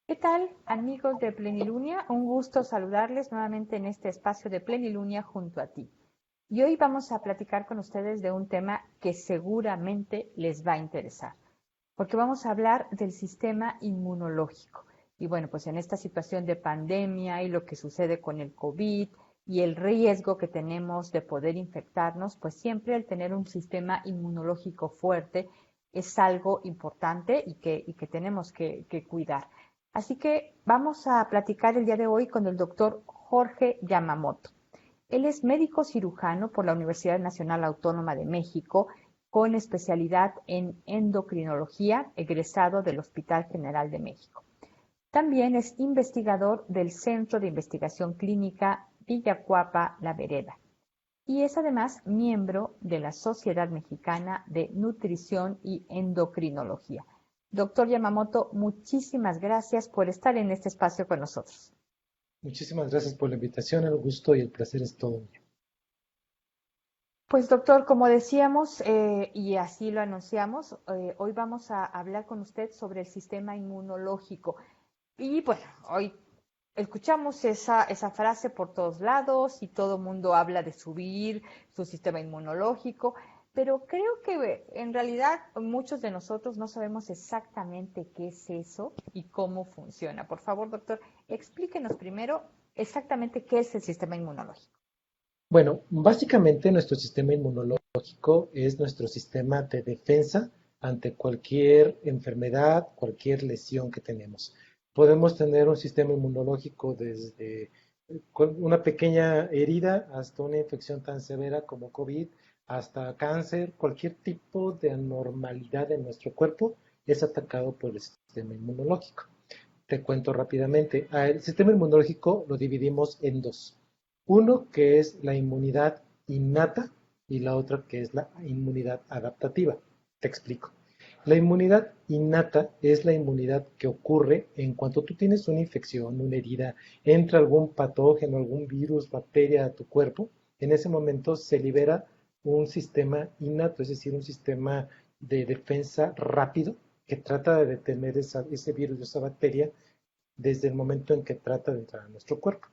¿Qué tal, amigos de Plenilunia? Un gusto saludarles nuevamente en este espacio de Plenilunia junto a ti. Y hoy vamos a platicar con ustedes de un tema que seguramente les va a interesar, porque vamos a hablar del sistema inmunológico. Y bueno, pues en esta situación de pandemia y lo que sucede con el COVID y el riesgo que tenemos de poder infectarnos, pues siempre el tener un sistema inmunológico fuerte es algo importante y que tenemos que cuidar. Así que vamos a platicar el día de hoy con el doctor Jorge Yamamoto. Él es médico cirujano por la Universidad Nacional Autónoma de México, con especialidad en endocrinología, egresado del Hospital General de México. También es investigador del Centro de Investigación Clínica Villacuapa La Vereda y es además miembro de la Sociedad Mexicana de Nutrición y Endocrinología. Doctor Yamamoto, muchísimas gracias por estar en este espacio con nosotros. Muchísimas gracias por la invitación, el gusto y el placer es todo mío. Pues doctor, como decíamos y así lo anunciamos, hoy vamos a hablar con usted sobre el sistema inmunológico. Y bueno, hoy escuchamos esa frase por todos lados y todo el mundo habla de subir su sistema inmunológico, pero creo que en realidad muchos de nosotros no sabemos exactamente qué es eso y cómo funciona. Por favor, doctor, explíquenos primero exactamente qué es el sistema inmunológico. Bueno, básicamente nuestro sistema inmunológico es nuestro sistema de defensa ante cualquier enfermedad, cualquier lesión que tenemos. Podemos tener un sistema inmunológico desde una pequeña herida hasta una infección tan severa como COVID, hasta cáncer, cualquier tipo de anormalidad en nuestro cuerpo es atacado por el sistema inmunológico. Te cuento rápidamente. El sistema inmunológico lo dividimos en dos. Uno que es la inmunidad innata y la otra que es la inmunidad adaptativa. Te explico. La inmunidad innata es la inmunidad que ocurre en cuanto tú tienes una infección, una herida, entra algún patógeno, algún virus, bacteria a tu cuerpo, en ese momento se libera un sistema innato, es decir, un sistema de defensa rápido que trata de detener ese virus, esa bacteria, desde el momento en que trata de entrar a nuestro cuerpo.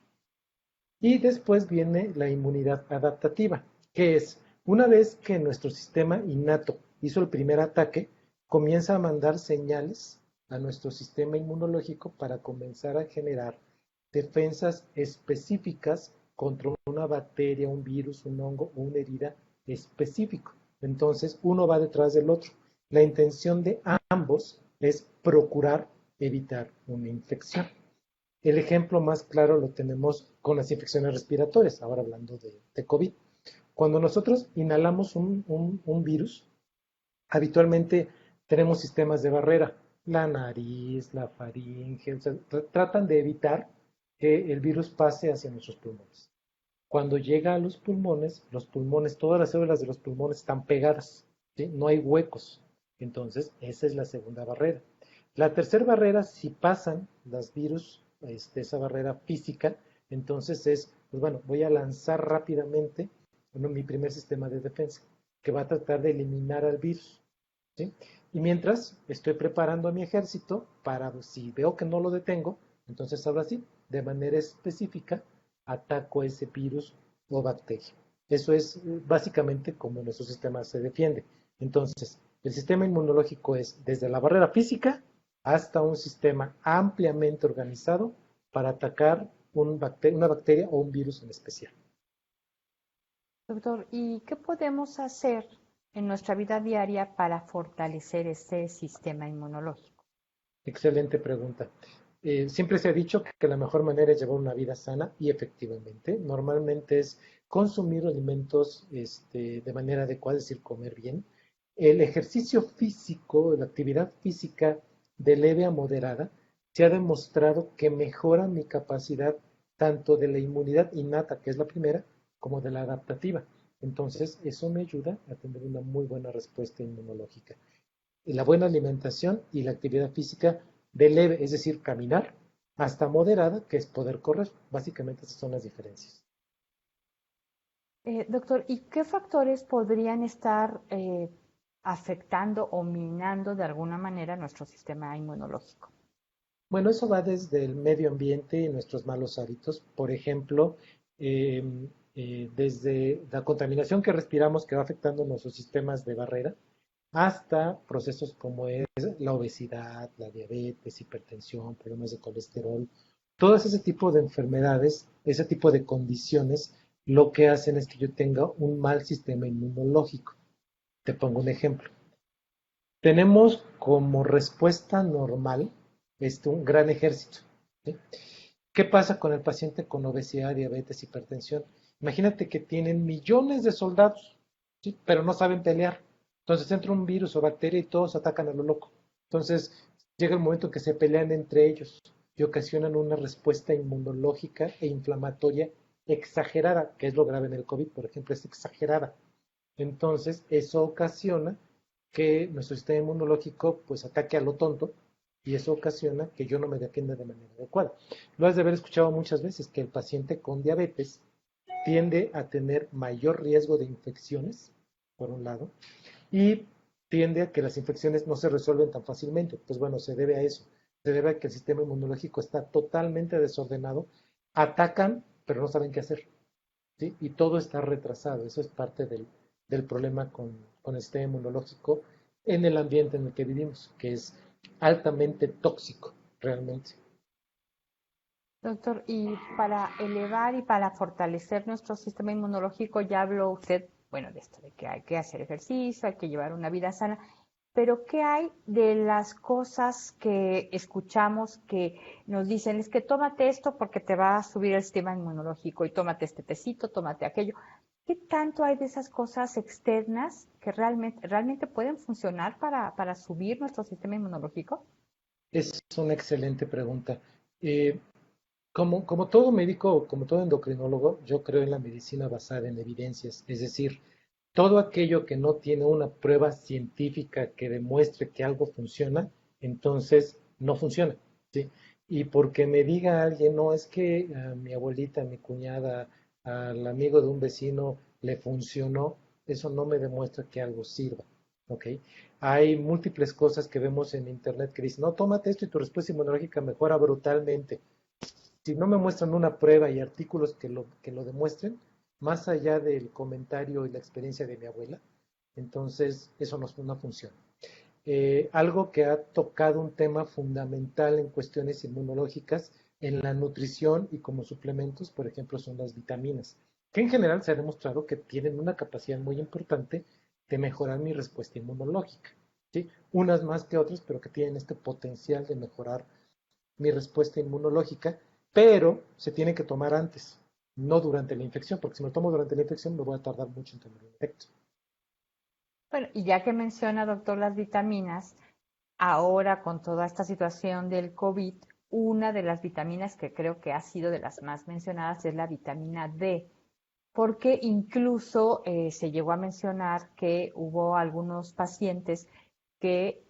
Y después viene la inmunidad adaptativa, que es una vez que nuestro sistema innato hizo el primer ataque, comienza a mandar señales a nuestro sistema inmunológico para comenzar a generar defensas específicas contra una bacteria, un virus, un hongo o una herida específico. Entonces, uno va detrás del otro. La intención de ambos es procurar evitar una infección. El ejemplo más claro lo tenemos con las infecciones respiratorias, ahora hablando de COVID. Cuando nosotros inhalamos un virus, habitualmente tenemos sistemas de barrera, la nariz, la faringe, o sea, tratan de evitar que el virus pase hacia nuestros pulmones. Cuando llega a los pulmones, todas las células de los pulmones están pegadas, ¿sí? No hay huecos. Entonces, esa es la segunda barrera. La tercera barrera, si pasan los virus, esa barrera física, entonces es, pues bueno, voy a lanzar rápidamente mi primer sistema de defensa, que va a tratar de eliminar al virus, ¿sí? Y mientras estoy preparando a mi ejército para, si veo que no lo detengo, entonces ahora sí, de manera específica, ataco a ese virus o bacteria. Eso es básicamente como nuestro sistema se defiende. Entonces, el sistema inmunológico es desde la barrera física hasta un sistema ampliamente organizado para atacar una bacteria o un virus en especial. Doctor, ¿y qué podemos hacer en nuestra vida diaria para fortalecer este sistema inmunológico? Excelente pregunta. Siempre se ha dicho que la mejor manera es llevar una vida sana y efectivamente, normalmente es consumir alimentos de manera adecuada, es decir, comer bien. El ejercicio físico, la actividad física de leve a moderada, se ha demostrado que mejora mi capacidad tanto de la inmunidad innata, que es la primera, como de la adaptativa. Entonces, eso me ayuda a tener una muy buena respuesta inmunológica. La buena alimentación y la actividad física de leve, es decir, caminar, hasta moderada, que es poder correr. Básicamente esas son las diferencias. Doctor, ¿y qué factores podrían estar afectando o minando de alguna manera nuestro sistema inmunológico? Bueno, eso va desde el medio ambiente y nuestros malos hábitos. Por ejemplo, eh, desde la contaminación que respiramos que va afectando nuestros sistemas de barrera, hasta procesos como es la obesidad, la diabetes, hipertensión, problemas de colesterol, todo ese tipo de enfermedades, ese tipo de condiciones, lo que hacen es que yo tenga un mal sistema inmunológico. Te pongo un ejemplo. Tenemos como respuesta normal un gran ejército. ¿Sí? ¿Qué pasa con el paciente con obesidad, diabetes, hipertensión? Imagínate que tienen millones de soldados, ¿sí? Pero no saben pelear. Entonces entra un virus o bacteria y todos atacan a lo loco. Entonces llega el momento en que se pelean entre ellos y ocasionan una respuesta inmunológica e inflamatoria exagerada, que es lo grave en el COVID, por ejemplo, es exagerada. Entonces eso ocasiona que nuestro sistema inmunológico pues ataque a lo tonto y eso ocasiona que yo no me defienda de manera adecuada. Lo has de haber escuchado muchas veces que el paciente con diabetes tiende a tener mayor riesgo de infecciones, por un lado, y tiende a que las infecciones no se resuelven tan fácilmente. Pues bueno, se debe a eso. Se debe a que el sistema inmunológico está totalmente desordenado, atacan, pero no saben qué hacer. ¿Sí? Y todo está retrasado. Eso es parte del problema con el sistema inmunológico en el ambiente en el que vivimos, que es altamente tóxico, realmente. Doctor, y para elevar y para fortalecer nuestro sistema inmunológico, ya habló usted, bueno, de esto, de que hay que hacer ejercicio, hay que llevar una vida sana, pero ¿qué hay de las cosas que escuchamos que nos dicen, es que tómate esto porque te va a subir el sistema inmunológico y tómate este tecito, tómate aquello? ¿Qué tanto hay de esas cosas externas que realmente pueden funcionar para subir nuestro sistema inmunológico? Es una excelente pregunta. Eh, como todo médico, como todo endocrinólogo, yo creo en la medicina basada en evidencias, es decir, todo aquello que no tiene una prueba científica que demuestre que algo funciona, entonces no funciona, ¿sí? Y porque me diga alguien, no, es que a mi abuelita, a mi cuñada, al amigo de un vecino le funcionó, eso no me demuestra que algo sirva, ¿ok? Hay múltiples cosas que vemos en internet que dicen, no, tómate esto y tu respuesta inmunológica mejora brutalmente. Si no me muestran una prueba y artículos que lo demuestren, más allá del comentario y la experiencia de mi abuela, entonces eso no funciona. Algo que ha tocado un tema fundamental en cuestiones inmunológicas en la nutrición y como suplementos, por ejemplo, son las vitaminas, que en general se ha demostrado que tienen una capacidad muy importante de mejorar mi respuesta inmunológica, ¿sí? Unas más que otras, pero que tienen este potencial de mejorar mi respuesta inmunológica, pero se tiene que tomar antes, no durante la infección, porque si me lo tomo durante la infección me voy a tardar mucho en tener un efecto. Bueno, y ya que menciona, doctor, las vitaminas, ahora con toda esta situación del COVID, una de las vitaminas que creo que ha sido de las más mencionadas es la vitamina D, porque incluso se llegó a mencionar que hubo algunos pacientes que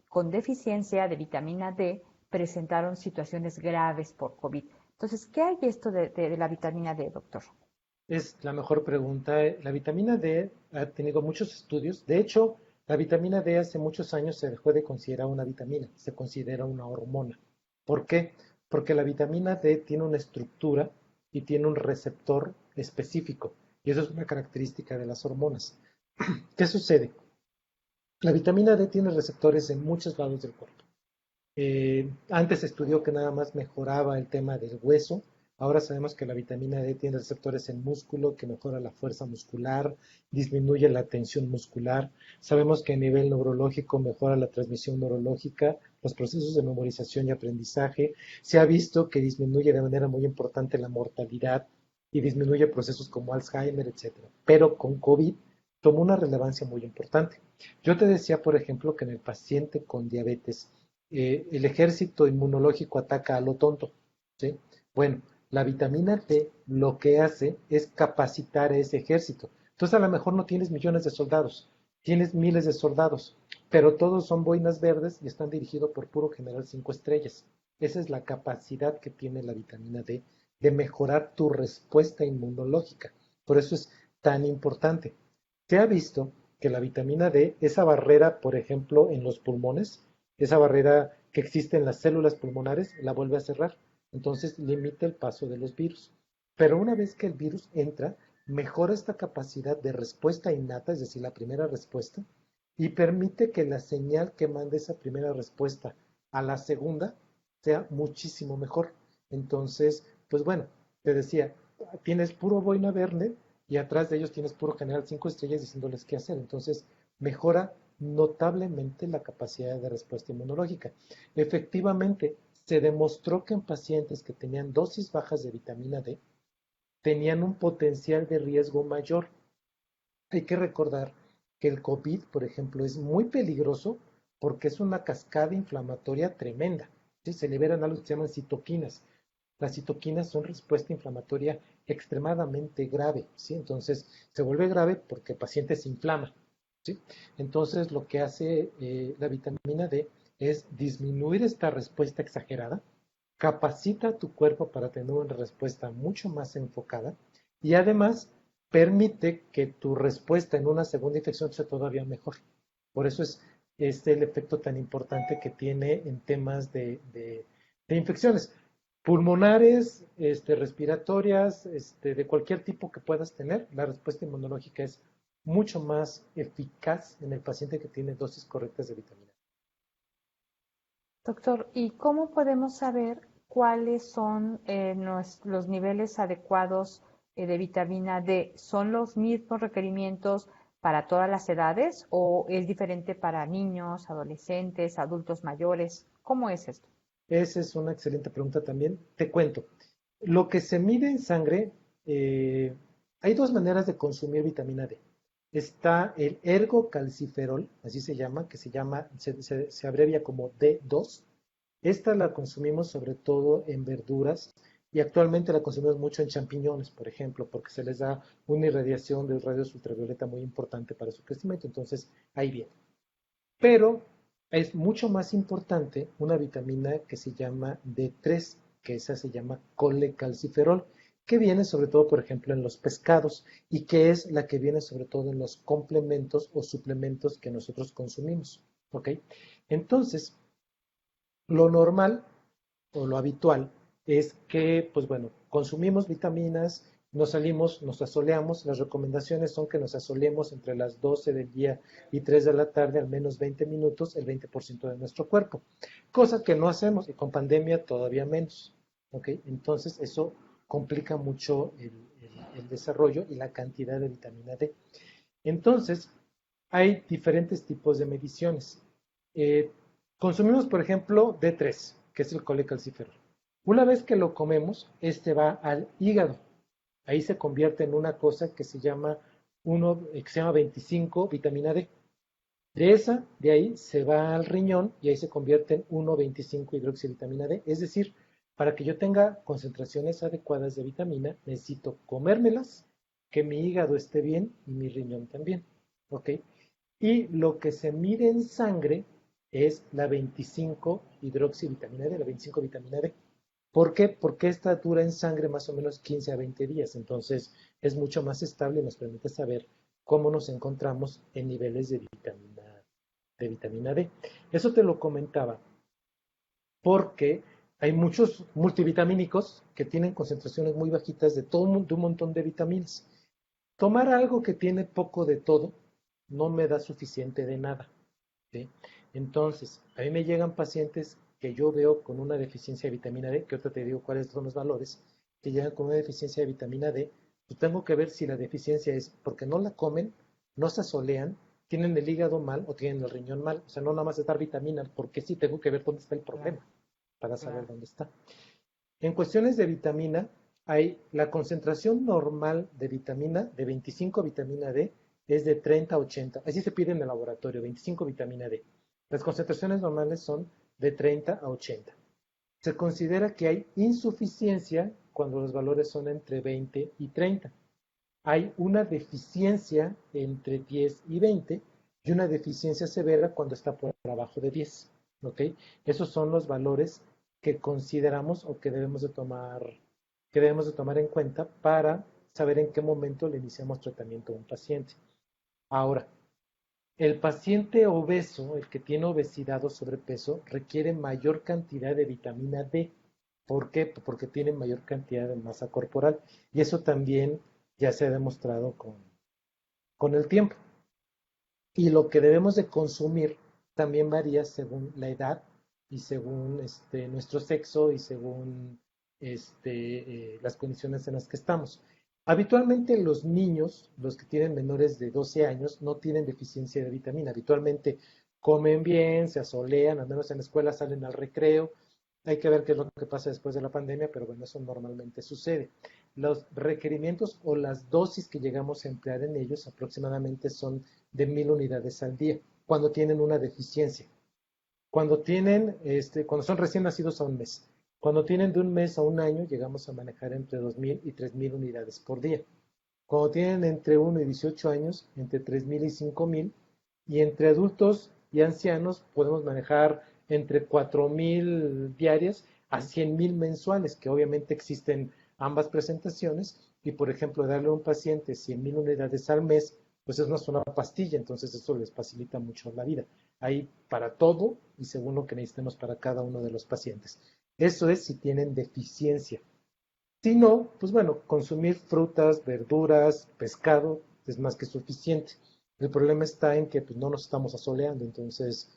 con deficiencia de vitamina D presentaron situaciones graves por COVID. Entonces, ¿qué hay esto de la vitamina D, doctor? Es la mejor pregunta. La vitamina D ha tenido muchos estudios. De hecho, la vitamina D hace muchos años se dejó de considerar una vitamina, se considera una hormona. ¿Por qué? Porque la vitamina D tiene una estructura y tiene un receptor específico. Y eso es una característica de las hormonas. ¿Qué sucede? La vitamina D tiene receptores en muchos lados del cuerpo. Antes se estudió que nada más mejoraba el tema del hueso. Ahora sabemos que la vitamina D tiene receptores en músculo, que mejora la fuerza muscular, disminuye la tensión muscular. Sabemos que a nivel neurológico mejora la transmisión neurológica, los procesos de memorización y aprendizaje. Se ha visto que disminuye de manera muy importante la mortalidad y disminuye procesos como Alzheimer, etcétera. Pero con COVID tomó una relevancia muy importante. Yo te decía, por ejemplo, que en el paciente con diabetes, el ejército inmunológico ataca a lo tonto, ¿sí? Bueno, la vitamina D lo que hace es capacitar a ese ejército. Entonces a lo mejor no tienes millones de soldados, tienes miles de soldados, pero todos son boinas verdes y están dirigidos por puro general 5 estrellas. Esa es la capacidad que tiene la vitamina D de mejorar tu respuesta inmunológica. Por eso es tan importante. Se ha visto que la vitamina D, esa barrera, por ejemplo, en los pulmones, esa barrera que existe en las células pulmonares la vuelve a cerrar. Entonces limita el paso de los virus. Pero una vez que el virus entra, mejora esta capacidad de respuesta innata, es decir, la primera respuesta, y permite que la señal que mande esa primera respuesta a la segunda sea muchísimo mejor. Entonces, pues bueno, te decía, tienes puro boina verde y atrás de ellos tienes puro general 5 estrellas diciéndoles qué hacer. Entonces, mejora notablemente la capacidad de respuesta inmunológica. Efectivamente, se demostró que en pacientes que tenían dosis bajas de vitamina D, tenían un potencial de riesgo mayor. Hay que recordar que el COVID, por ejemplo, es muy peligroso porque es una cascada inflamatoria tremenda. ¿Sí? Se liberan algo que se llaman citoquinas. Las citoquinas son respuesta inflamatoria extremadamente grave, ¿sí? Entonces se vuelve grave porque el paciente se inflama, ¿sí? Entonces lo que hace la vitamina D es disminuir esta respuesta exagerada, capacita a tu cuerpo para tener una respuesta mucho más enfocada y además permite que tu respuesta en una segunda infección sea todavía mejor. Por eso es el efecto tan importante que tiene en temas de infecciones pulmonares, respiratorias, de cualquier tipo que puedas tener. La respuesta inmunológica es mucho más eficaz en el paciente que tiene dosis correctas de vitamina. Doctor, ¿y cómo podemos saber cuáles son los niveles adecuados de vitamina D? ¿Son los mismos requerimientos para todas las edades o es diferente para niños, adolescentes, adultos mayores? ¿Cómo es esto? Esa es una excelente pregunta también. Te cuento. Lo que se mide en sangre, eh, hay dos maneras de consumir vitamina D. Está el ergocalciferol, así se llama, que se abrevia como D2. Esta la consumimos sobre todo en verduras y actualmente la consumimos mucho en champiñones, por ejemplo, porque se les da una irradiación de rayos ultravioleta muy importante para su crecimiento. Entonces, ahí viene. Pero es mucho más importante una vitamina que se llama D3, que esa se llama colecalciferol, que viene sobre todo, por ejemplo, en los pescados y que es la que viene sobre todo en los complementos o suplementos que nosotros consumimos. ¿Ok? Entonces, lo normal o lo habitual es que, pues bueno, consumimos vitaminas, nos salimos, nos asoleamos. Las recomendaciones son que nos asoleemos entre las 12 del día y 3 de la tarde, al menos 20 minutos, el 20% de nuestro cuerpo. Cosa que no hacemos y con pandemia todavía menos. ¿Ok? Entonces eso complica mucho el desarrollo y la cantidad de vitamina D. Entonces, hay diferentes tipos de mediciones. Eh, Consumimos, por ejemplo, D3, que es el colecalciferol. Una vez que lo comemos, este va al hígado. Ahí se convierte en una cosa que se llama 25 vitamina D. De ahí se va al riñón y ahí se convierte en 1,25 hidroxivitamina D. Es decir, para que yo tenga concentraciones adecuadas de vitamina, necesito comérmelas, que mi hígado esté bien y mi riñón también. ¿Ok? Y lo que se mide en sangre es la 25 hidroxivitamina D, la 25 vitamina D. ¿Por qué? Porque esta dura en sangre más o menos 15 a 20 días. Entonces es mucho más estable y nos permite saber cómo nos encontramos en niveles de vitamina D. Eso te lo comentaba porque hay muchos multivitamínicos que tienen concentraciones muy bajitas de un montón de vitaminas. Tomar algo que tiene poco de todo no me da suficiente de nada. ¿Sí? Entonces, a mí me llegan pacientes que yo veo con una deficiencia de vitamina D, que ahorita te digo cuáles son los valores, que llegan con una deficiencia de vitamina D, pues tengo que ver si la deficiencia es porque no la comen, no se asolean, tienen el hígado mal o tienen el riñón mal. O sea, no nada más es dar vitamina, porque sí tengo que ver dónde está el Claro, problema para saber claro. dónde está. En cuestiones de vitamina, hay la concentración normal de vitamina, de 25 vitamina D, es de 30 a 80. Así se pide en el laboratorio, 25 vitamina D. Las concentraciones normales son de 30 a 80. Se considera que hay insuficiencia cuando los valores son entre 20 y 30. Hay una deficiencia entre 10 y 20 y una deficiencia severa cuando está por abajo de 10. ¿Ok? Esos son los valores que consideramos o que debemos de tomar en cuenta para saber en qué momento le iniciamos tratamiento a un paciente. Ahora, El paciente obeso, el que tiene obesidad o sobrepeso, requiere mayor cantidad de vitamina D. ¿Por qué? Porque tiene mayor cantidad de masa corporal. Y eso también ya se ha demostrado con el tiempo. Y lo que debemos de consumir también varía según la edad y según nuestro sexo y según las condiciones en las que estamos. Habitualmente los niños, los que tienen menores de 12 años, no tienen deficiencia de vitamina. Habitualmente comen bien, se asolean, al menos en la escuela salen al recreo. Hay que ver qué es lo que pasa después de la pandemia, pero bueno, eso normalmente sucede. Los requerimientos o las dosis que llegamos a emplear en ellos aproximadamente son de 1000 unidades al día, cuando tienen una deficiencia. Cuando son recién nacidos a un mes. Cuando tienen de un mes a un año, llegamos a manejar entre 2000 y 3000 unidades por día. Cuando tienen entre 1 y 18 años, entre 3000 y 5000. Y entre adultos y ancianos podemos manejar entre 4000 diarias a 100,000 mensuales, que obviamente existen ambas presentaciones. Y por ejemplo, darle a un paciente 100,000 unidades al mes, pues es una sola pastilla, entonces eso les facilita mucho la vida. Hay para todo y según lo que necesitemos para cada uno de los pacientes. Eso es si tienen deficiencia. Si no, pues bueno, consumir frutas, verduras, pescado es más que suficiente. El problema está en que pues, no nos estamos asoleando, entonces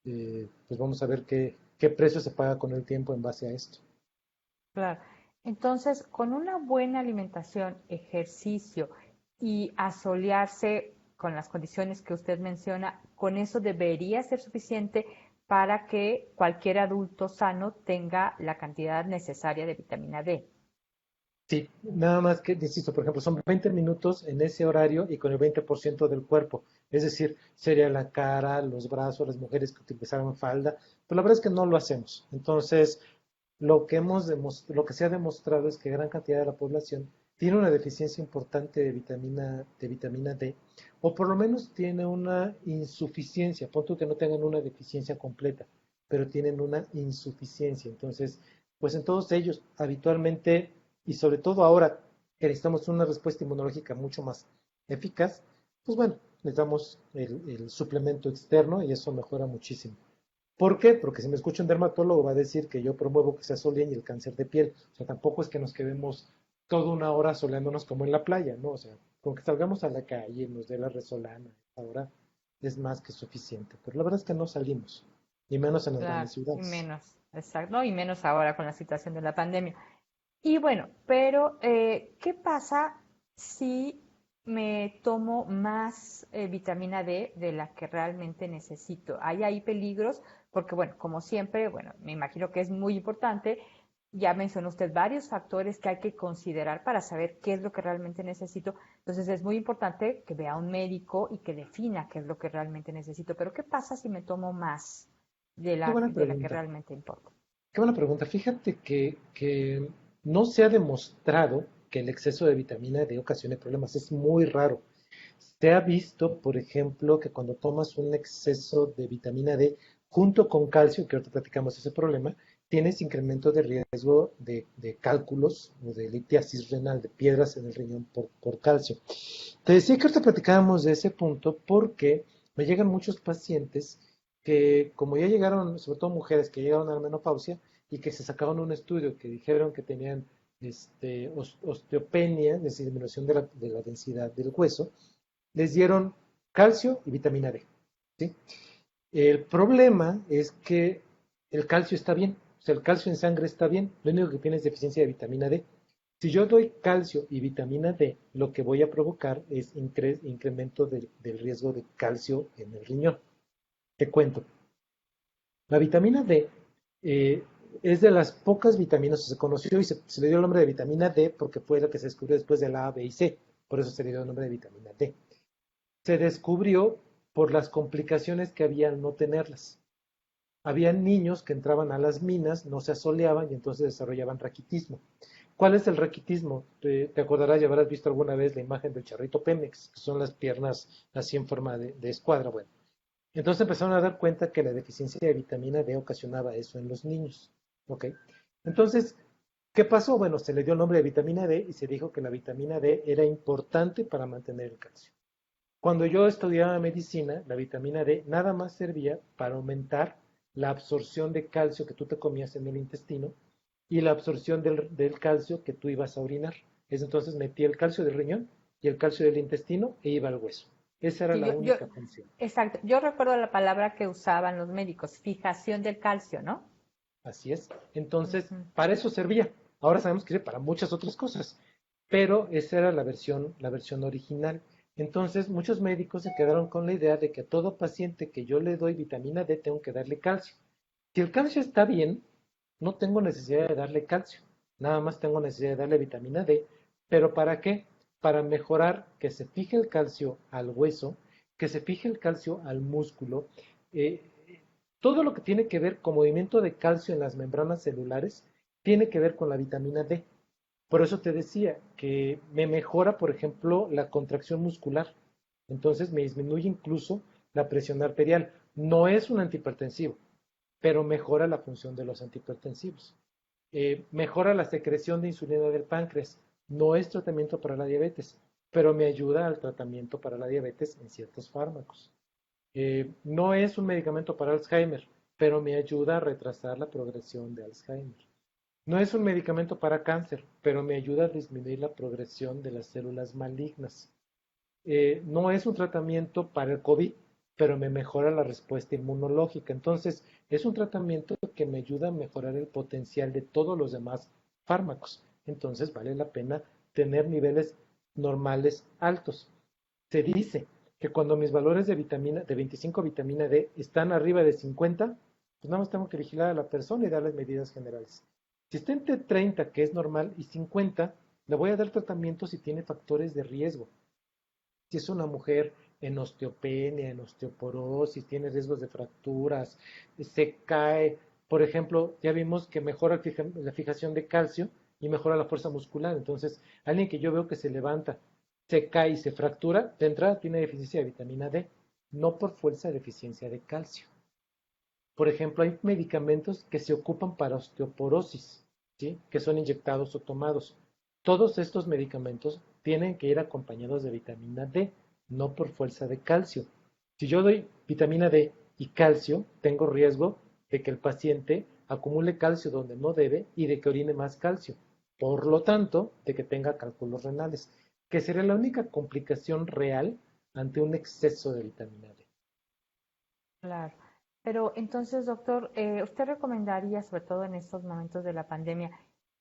pues vamos a ver qué precio se paga con el tiempo en base a esto. Claro. Entonces, con una buena alimentación, ejercicio y asolearse con las condiciones que usted menciona, con eso debería ser suficiente para que cualquier adulto sano tenga la cantidad necesaria de vitamina D. Sí, nada más que, insisto, por ejemplo, son 20 minutos en ese horario y con el 20% del cuerpo. Es decir, sería la cara, los brazos, las mujeres que utilizaron falda, pero la verdad es que no lo hacemos. Entonces, lo que se ha demostrado es que gran cantidad de la población tiene una deficiencia importante de vitamina D, o por lo menos tiene una insuficiencia. Punto que no tengan una deficiencia completa, pero tienen una insuficiencia. Entonces, pues en todos ellos, habitualmente, y sobre todo ahora que necesitamos una respuesta inmunológica mucho más eficaz, pues bueno, les damos el suplemento externo y eso mejora muchísimo. ¿Por qué? Porque si me escucha un dermatólogo va a decir que yo promuevo que se asoleen y el cáncer de piel. O sea, tampoco es que nos quedemos toda una hora soleándonos como en la playa, ¿no? O sea, con que salgamos a la calle y nos dé la resolana, ahora es más que suficiente. Pero la verdad es que no salimos, ni menos en las Claro, grandes y ciudades. menos, exacto, ¿no? Y menos ahora con la situación de la pandemia. Y bueno, pero ¿qué pasa si me tomo más vitamina D de la que realmente necesito? ¿Hay ahí peligros? Porque bueno, como siempre, bueno, me imagino que es muy importante. Ya mencionó usted varios factores que hay que considerar para saber qué es lo que realmente necesito. Entonces es muy importante que vea a un médico y que defina qué es lo que realmente necesito. Pero ¿qué pasa si me tomo más de Qué buena de la que pregunta. realmente importa? Qué buena pregunta. Fíjate que no se ha demostrado que el exceso de vitamina D ocasione problemas. Es muy raro. Se ha visto, por ejemplo, que cuando tomas un exceso de vitamina D junto con calcio, que ahorita platicamos ese problema, tienes incremento de riesgo de cálculos o de litiasis renal, de piedras en el riñón por calcio. Te decía que ahorita platicábamos de ese punto porque me llegan muchos pacientes que, como ya llegaron, sobre todo mujeres que llegaron a la menopausia y que se sacaron un estudio que dijeron que tenían osteopenia, es decir, disminución de la densidad del hueso, les dieron calcio y vitamina D. ¿Sí? El problema es que el calcio está bien, o sea, el calcio en sangre está bien, lo único que tiene es deficiencia de vitamina D. Si yo doy calcio y vitamina D, lo que voy a provocar es incremento del riesgo de calcio en el riñón. Te cuento, la vitamina D eh, es de las pocas vitaminas, se conoció y se le dio el nombre de vitamina D porque fue lo que se descubrió después de la A, B y C, por eso se le dio el nombre de vitamina D. Se descubrió por las complicaciones que había al no tenerlas. Había niños que entraban a las minas, no se asoleaban y entonces desarrollaban raquitismo. ¿Cuál es el raquitismo? Te acordarás y habrás visto alguna vez la imagen del charrito Pemex, que son las piernas así en forma de escuadra. Bueno, entonces empezaron a dar cuenta que la deficiencia de vitamina D ocasionaba eso en los niños. ¿Ok? Entonces, ¿qué pasó? Bueno, se le dio el nombre de vitamina D y se dijo que la vitamina D era importante para mantener el calcio. Cuando yo estudiaba medicina, la vitamina D nada más servía para aumentar la absorción de calcio que tú te comías en el intestino y la absorción del calcio que tú ibas a orinar. Es entonces metía el calcio del riñón y el calcio del intestino e iba al hueso. Esa era Sí, la única función. exacto. Yo recuerdo la palabra que usaban los médicos, fijación del calcio, ¿no? Así es. Entonces, Ujú. para eso servía. Ahora sabemos que sirve para muchas otras cosas, pero esa era la versión original. Entonces, muchos médicos se quedaron con la idea de que a todo paciente que yo le doy vitamina D tengo que darle calcio. Si el calcio está bien, no tengo necesidad de darle calcio. Nada más tengo necesidad de darle vitamina D. ¿Pero para qué? Para mejorar que se fije el calcio al hueso, que se fije el calcio al músculo, eh, todo lo que tiene que ver con movimiento de calcio en las membranas celulares tiene que ver con la vitamina D. Por eso te decía que me mejora, por ejemplo, la contracción muscular. Entonces me disminuye incluso la presión arterial. No es un antihipertensivo, pero mejora la función de los antihipertensivos. Mejora la secreción de insulina del páncreas. No es tratamiento para la diabetes, pero me ayuda al tratamiento para la diabetes en ciertos fármacos. No es un medicamento para Alzheimer, pero me ayuda a retrasar la progresión de Alzheimer. No es un medicamento para cáncer, pero me ayuda a disminuir la progresión de las células malignas. No es un tratamiento para el COVID, pero me mejora la respuesta inmunológica. Entonces, es un tratamiento que me ayuda a mejorar el potencial de todos los demás fármacos. Entonces, vale la pena tener niveles normales altos. Se dice que cuando mis valores de 25 vitamina D están arriba de 50, pues nada más tengo que vigilar a la persona y darles medidas generales. Si está entre 30, que es normal, y 50, le voy a dar tratamiento si tiene factores de riesgo. Si es una mujer en osteopenia, en osteoporosis, tiene riesgos de fracturas, se cae, por ejemplo, ya vimos que mejora la fijación de calcio y mejora la fuerza muscular. Entonces, alguien que yo veo que se levanta, se cae y se fractura, de entrada tiene deficiencia de vitamina D, no por fuerza de deficiencia de calcio. Por ejemplo, hay medicamentos que se ocupan para osteoporosis, ¿sí? Que son inyectados o tomados. Todos estos medicamentos tienen que ir acompañados de vitamina D, no por fuerza de calcio. Si yo doy vitamina D y calcio, tengo riesgo de que el paciente acumule calcio donde no debe y de que orine más calcio. Por lo tanto, de que tenga cálculos renales, que sería la única complicación real ante un exceso de vitamina D. Claro. Pero entonces, doctor, ¿usted recomendaría, sobre todo en estos momentos de la pandemia,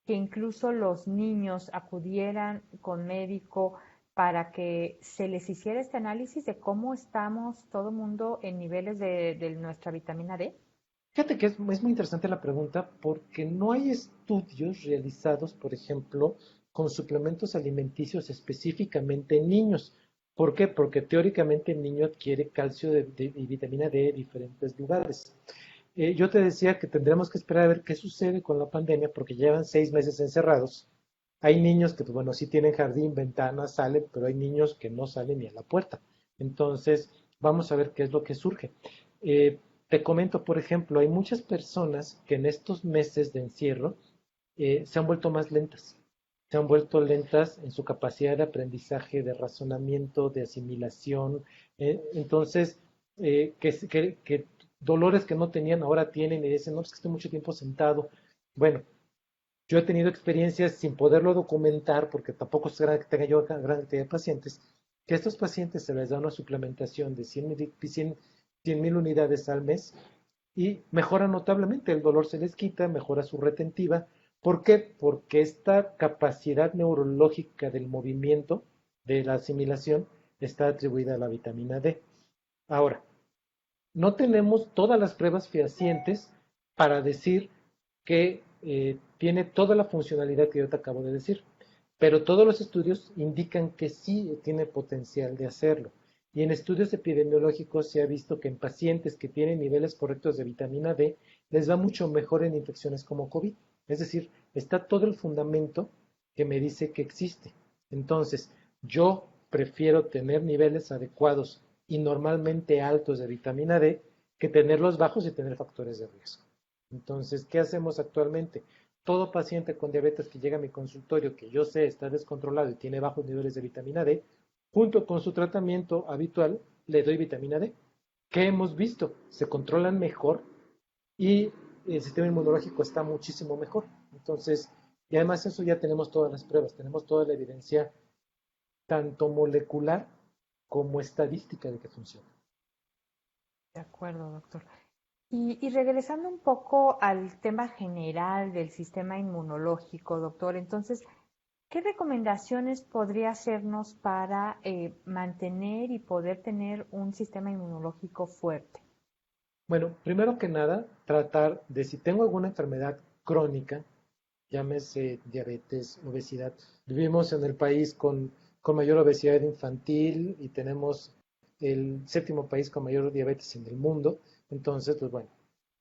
que incluso los niños acudieran con médico para que se les hiciera este análisis de cómo estamos todo mundo en niveles de nuestra vitamina D? Fíjate que es muy interesante la pregunta porque no hay estudios realizados, por ejemplo, con suplementos alimenticios específicamente en niños. ¿Por qué? Porque teóricamente el niño adquiere calcio y vitamina D de diferentes lugares. Yo te decía que tendremos que esperar a ver qué sucede con la pandemia porque llevan 6 meses encerrados. Hay niños que, pues, bueno, sí tienen jardín, ventanas, salen, pero hay niños que no salen ni a la puerta. Entonces, vamos a ver qué es lo que surge. Te comento, por ejemplo, hay muchas personas que en estos meses de encierro se han vuelto más lentas. Se han vuelto lentas en su capacidad de aprendizaje, de razonamiento, de asimilación. Entonces, que dolores que no tenían ahora tienen y dicen, no, es que estoy mucho tiempo sentado. Bueno, yo he tenido experiencias sin poderlo documentar, porque tampoco es que tenga yo gran cantidad de pacientes, que a estos pacientes se les da una suplementación de 100,000 unidades al mes y mejora notablemente, el dolor se les quita, mejora su retentiva. ¿Por qué? Porque esta capacidad neurológica del movimiento, de la asimilación, está atribuida a la vitamina D. Ahora, no tenemos todas las pruebas fehacientes para decir que tiene toda la funcionalidad que yo te acabo de decir, pero todos los estudios indican que sí tiene potencial de hacerlo. Y en estudios epidemiológicos se ha visto que en pacientes que tienen niveles correctos de vitamina D les va mucho mejor en infecciones como COVID. Es decir, está todo el fundamento que me dice que existe. Entonces, yo prefiero tener niveles adecuados y normalmente altos de vitamina D que tenerlos bajos y tener factores de riesgo. Entonces, ¿qué hacemos actualmente? Todo paciente con diabetes que llega a mi consultorio, que yo sé está descontrolado y tiene bajos niveles de vitamina D, junto con su tratamiento habitual, le doy vitamina D. ¿Qué hemos visto? Se controlan mejor y el sistema inmunológico está muchísimo mejor. Entonces, y además eso ya tenemos todas las pruebas, tenemos toda la evidencia, tanto molecular como estadística de que funciona. De acuerdo, doctor. Y regresando un poco al tema general del sistema inmunológico, doctor, entonces, ¿qué recomendaciones podría hacernos para mantener y poder tener un sistema inmunológico fuerte? Bueno, primero que nada, tratar de si tengo alguna enfermedad crónica, llámese diabetes, obesidad. Vivimos en el país con mayor obesidad infantil y tenemos el séptimo país con mayor diabetes en el mundo. Entonces, pues bueno,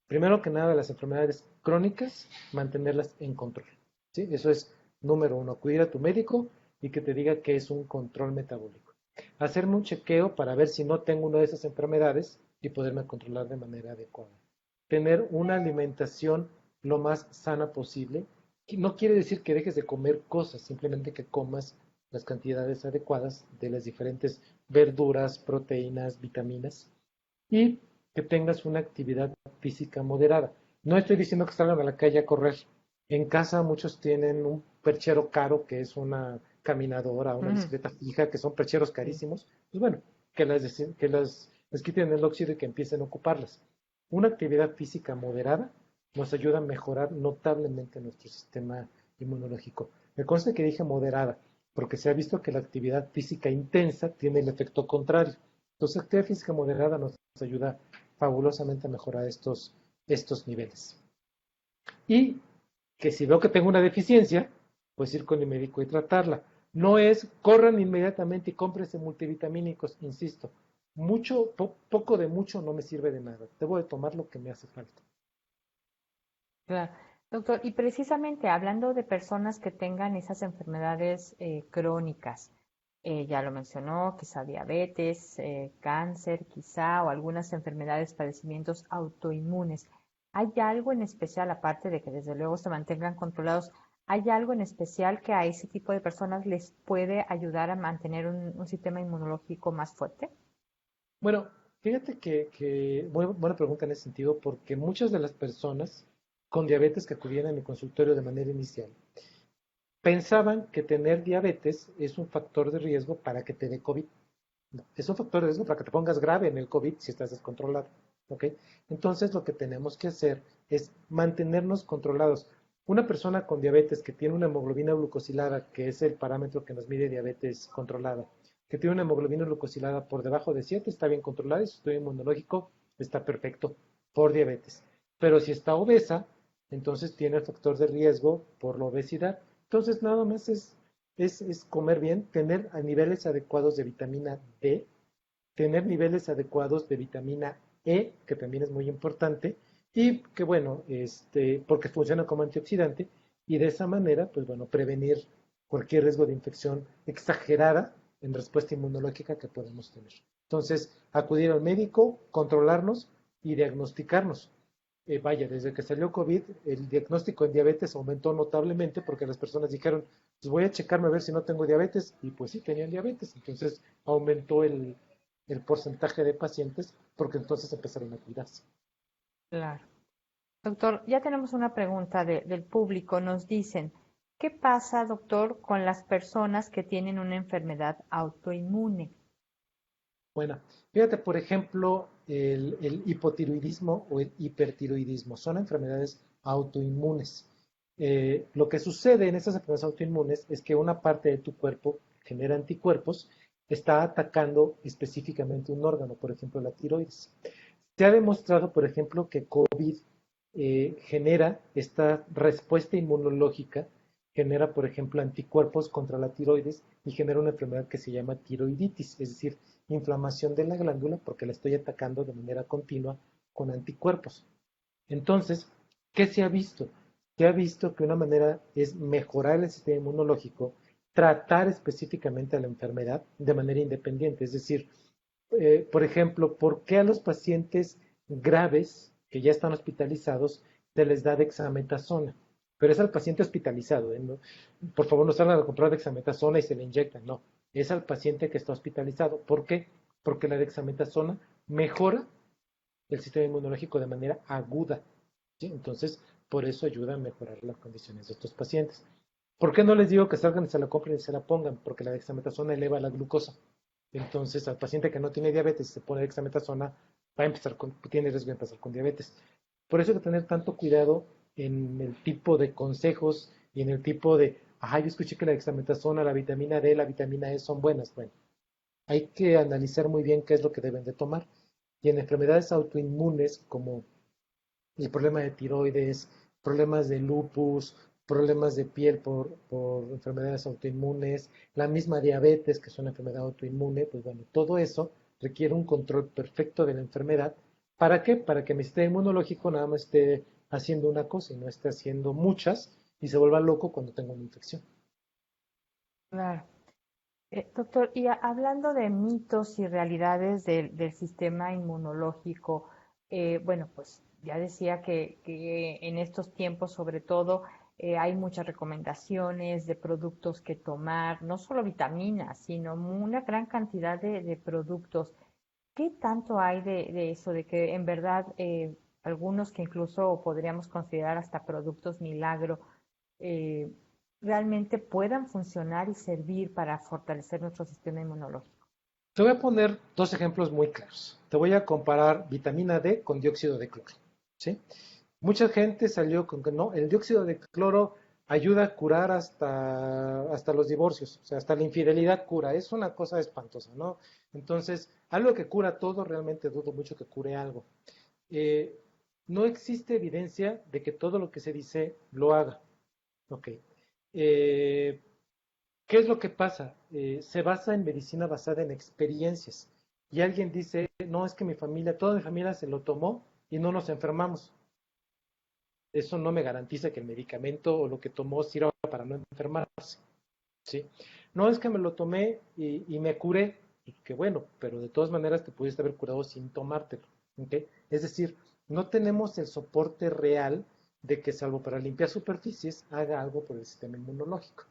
primero que nada, las enfermedades crónicas, mantenerlas en control. ¿Sí? Eso es número uno, acudir a tu médico y que te diga que es un control metabólico. Hacerme un chequeo para ver si no tengo una de esas enfermedades y poderme controlar de manera adecuada. Tener una alimentación lo más sana posible. No quiere decir que dejes de comer cosas, simplemente que comas las cantidades adecuadas de las diferentes verduras, proteínas, vitaminas y que tengas una actividad física moderada. No estoy diciendo que salgan a la calle a correr. En casa muchos tienen un perchero caro que es una caminadora, una Ujú, bicicleta fija, que son percheros sí, carísimos. Pues bueno, les quiten el óxido y que empiecen a ocuparlas. Una actividad física moderada nos ayuda a mejorar notablemente nuestro sistema inmunológico. Me consta que dije moderada, porque se ha visto que la actividad física intensa tiene el efecto contrario. Entonces, actividad física moderada nos ayuda fabulosamente a mejorar estos niveles. Y que si veo que tengo una deficiencia, pues ir con el médico y tratarla. No es corran inmediatamente y cómprese multivitamínicos, insisto. Poco de mucho no me sirve de nada. Debo de tomar lo que me hace falta. claro. Doctor, y precisamente hablando de personas que tengan esas enfermedades crónicas, ya lo mencionó, quizá diabetes, cáncer, quizá, o algunas enfermedades, padecimientos autoinmunes. ¿Hay algo en especial, aparte de que desde luego se mantengan controlados, hay algo en especial que a ese tipo de personas les puede ayudar a mantener un sistema inmunológico más fuerte? Bueno, fíjate que buena pregunta en ese sentido, porque muchas de las personas con diabetes que acudían a mi consultorio de manera inicial pensaban que tener diabetes es un factor de riesgo para que te dé COVID. No, es un factor de riesgo para que te pongas grave en el COVID si estás descontrolado. ¿Ok? Entonces lo que tenemos que hacer es mantenernos controlados. Una persona con diabetes que tiene una hemoglobina glucosilada, que es el parámetro que nos mide diabetes controlada, que tiene una hemoglobina glucosilada por debajo de 7, está bien controlada y su sistema inmunológico está perfecto por diabetes. Pero si está obesa, entonces tiene el factor de riesgo por la obesidad. Entonces nada más es comer bien, tener a niveles adecuados de vitamina D, tener niveles adecuados de vitamina E, que también es muy importante, y que bueno, porque funciona como antioxidante, y de esa manera, pues bueno, prevenir cualquier riesgo de infección exagerada en respuesta inmunológica que podemos tener. Entonces, acudir al médico, controlarnos y diagnosticarnos. Vaya, desde que salió COVID, el diagnóstico en diabetes aumentó notablemente porque las personas dijeron, pues voy a checarme a ver si no tengo diabetes, y pues sí, tenían diabetes. Entonces aumentó el porcentaje de pacientes porque entonces empezaron a cuidarse. Claro. Doctor, ya tenemos una pregunta del público. Nos dicen, ¿qué pasa, doctor, con las personas que tienen una enfermedad autoinmune? Bueno, fíjate, por ejemplo, el hipotiroidismo o el hipertiroidismo son enfermedades autoinmunes. Lo que sucede en estas enfermedades autoinmunes es que una parte de tu cuerpo genera anticuerpos, está atacando específicamente un órgano, por ejemplo, la tiroides. Se ha demostrado, por ejemplo, que COVID genera esta respuesta inmunológica, genera, por ejemplo, anticuerpos contra la tiroides y genera una enfermedad que se llama tiroiditis, es decir, inflamación de la glándula porque la estoy atacando de manera continua con anticuerpos. Entonces, ¿qué se ha visto? Se ha visto que una manera es mejorar el sistema inmunológico, tratar específicamente a la enfermedad de manera independiente, es decir, por ejemplo, ¿por qué a los pacientes graves que ya están hospitalizados se les da dexametasona? Pero es al paciente hospitalizado, ¿eh? ¿No? Por favor, no salgan a comprar dexametasona y se le inyectan, no. es al paciente que está hospitalizado. ¿Por qué? Porque la dexametasona mejora el sistema inmunológico de manera aguda, ¿sí? Entonces, por eso ayuda a mejorar las condiciones de estos pacientes. ¿Por qué no les digo que salgan y se la compren y se la pongan? Porque la dexametasona eleva la glucosa. Entonces, al paciente que no tiene diabetes y se pone dexametasona, tiene riesgo de empezar con diabetes. Por eso hay que tener tanto cuidado en el tipo de consejos y en el tipo de, yo escuché que la dexametasona, la vitamina D, la vitamina E son buenas. Bueno, hay que analizar muy bien qué es lo que deben de tomar. Y en enfermedades autoinmunes como el problema de tiroides, problemas de lupus, problemas de piel por enfermedades autoinmunes, la misma diabetes, que es una enfermedad autoinmune, pues bueno, todo eso requiere un control perfecto de la enfermedad. ¿Para qué? Para que mi sistema inmunológico nada más esté haciendo una cosa y no esté haciendo muchas y se vuelva loco cuando tenga una infección. Claro. Doctor, y hablando de mitos y realidades del sistema inmunológico, bueno, pues ya decía que en estos tiempos, sobre todo, hay muchas recomendaciones de productos que tomar, no solo vitaminas, sino una gran cantidad de productos. ¿Qué tanto hay de eso, de que en verdad algunos que incluso podríamos considerar hasta productos milagro, eh, realmente puedan funcionar y servir para fortalecer nuestro sistema inmunológico? Te voy a poner dos ejemplos muy claros. Te voy a comparar vitamina D con dióxido de cloro, ¿sí? Mucha gente salió con que no, el dióxido de cloro ayuda a curar hasta los divorcios, o sea, hasta la infidelidad cura. Es una cosa espantosa, ¿no? Entonces, algo que cura todo, realmente dudo mucho que cure algo. Eh, no existe evidencia de que todo lo que se dice lo haga. Ok. Eh, ¿Qué es lo que pasa? Se basa en medicina basada en experiencias. Y alguien dice, no, es que mi familia, toda mi familia se lo tomó y no nos enfermamos. Eso no me garantiza que el medicamento o lo que tomó sirva para no enfermarse, ¿sí? No es que me lo tomé y me curé, pues qué bueno, pero de todas maneras te pudiste haber curado sin tomártelo, ¿ok? Es decir, no tenemos el soporte real de que salvo para limpiar superficies, haga algo por el sistema inmunológico.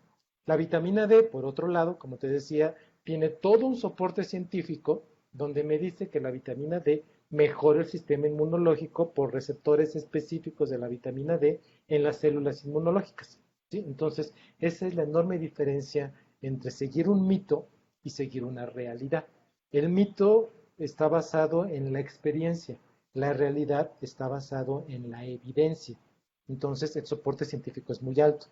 La vitamina D, por otro lado, como te decía, tiene todo un soporte científico donde me dice que la vitamina D mejora el sistema inmunológico por receptores específicos de la vitamina D en las células inmunológicas, ¿sí? Entonces, esa es la enorme diferencia entre seguir un mito y seguir una realidad. El mito está basado en la experiencia, la realidad está basado en la evidencia. Entonces, el soporte científico es muy alto.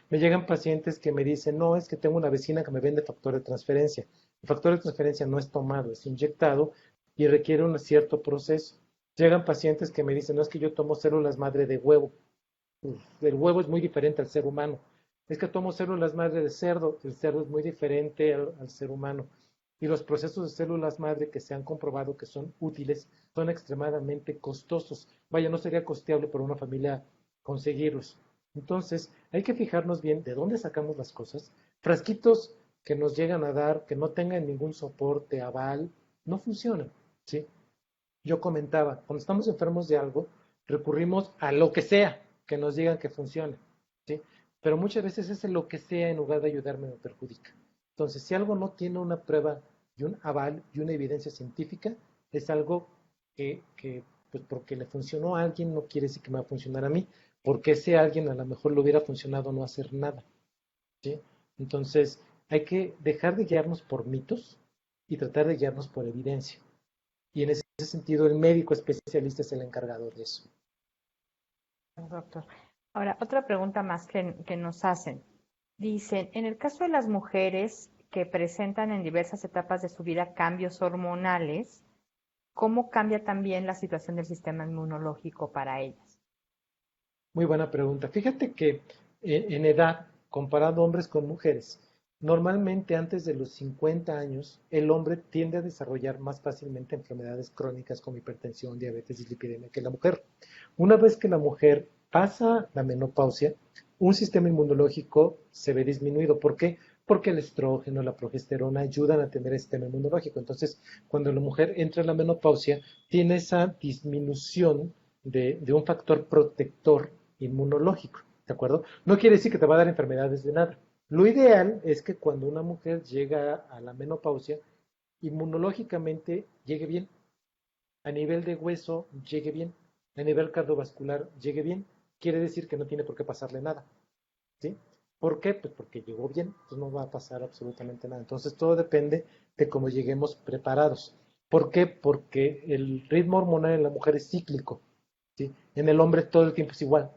Me llegan pacientes que me dicen, no, es que tengo una vecina que me vende factor de transferencia. El factor de transferencia no es tomado, es inyectado y requiere un cierto proceso. Llegan pacientes que me dicen, no, es que yo tomo células madre de huevo. El huevo es muy diferente al ser humano. Es que tomo células madre de cerdo, el cerdo es muy diferente al ser humano. Y los procesos de células madre que se han comprobado que son útiles son extremadamente costosos. Vaya, no sería costeable para una familia conseguirlos. Entonces, hay que fijarnos bien de dónde sacamos las cosas. Frasquitos que nos llegan a dar, que no tengan ningún soporte, aval, no funcionan, ¿sí? Yo comentaba, cuando estamos enfermos de algo, recurrimos a lo que sea que nos digan que funcione, ¿sí? Pero muchas veces ese lo que sea en lugar de ayudarme me perjudica. Entonces, si algo no tiene una prueba y un aval y una evidencia científica, es algo pues porque le funcionó a alguien, no quiere decir que me va a funcionar a mí, porque ese alguien a lo mejor le hubiera funcionado no hacer nada, ¿sí? Entonces, hay que dejar de guiarnos por mitos y tratar de guiarnos por evidencia. Y en ese sentido, el médico especialista es el encargado de eso. Doctor. Ahora, otra pregunta más que nos hacen. Dicen, en el caso de las mujeres que presentan en diversas etapas de su vida cambios hormonales, ¿cómo cambia también la situación del sistema inmunológico para ellas? Muy buena pregunta. Fíjate que en edad, comparando hombres con mujeres, normalmente antes de los 50 años, el hombre tiende a desarrollar más fácilmente enfermedades crónicas como hipertensión, diabetes y lipidemia que la mujer. Una vez que la mujer pasa la menopausia, un sistema inmunológico se ve disminuido. ¿Por qué? Porque el estrógeno, la progesterona ayudan a tener el sistema inmunológico. Entonces, cuando la mujer entra en la menopausia, tiene esa disminución de un factor protector inmunológico, ¿de acuerdo? No quiere decir que te va a dar enfermedades de nada, Lo ideal es que cuando una mujer llega a la menopausia, inmunológicamente llegue bien, a nivel de hueso llegue bien, a nivel cardiovascular llegue bien. Quiere decir que no tiene por qué pasarle nada, ¿sí? ¿Por qué? Pues porque llegó bien, pues no va a pasar absolutamente nada. Entonces todo depende de cómo lleguemos preparados. ¿Por qué? Porque el ritmo hormonal en la mujer es cíclico, ¿sí? En el hombre todo el tiempo es igual.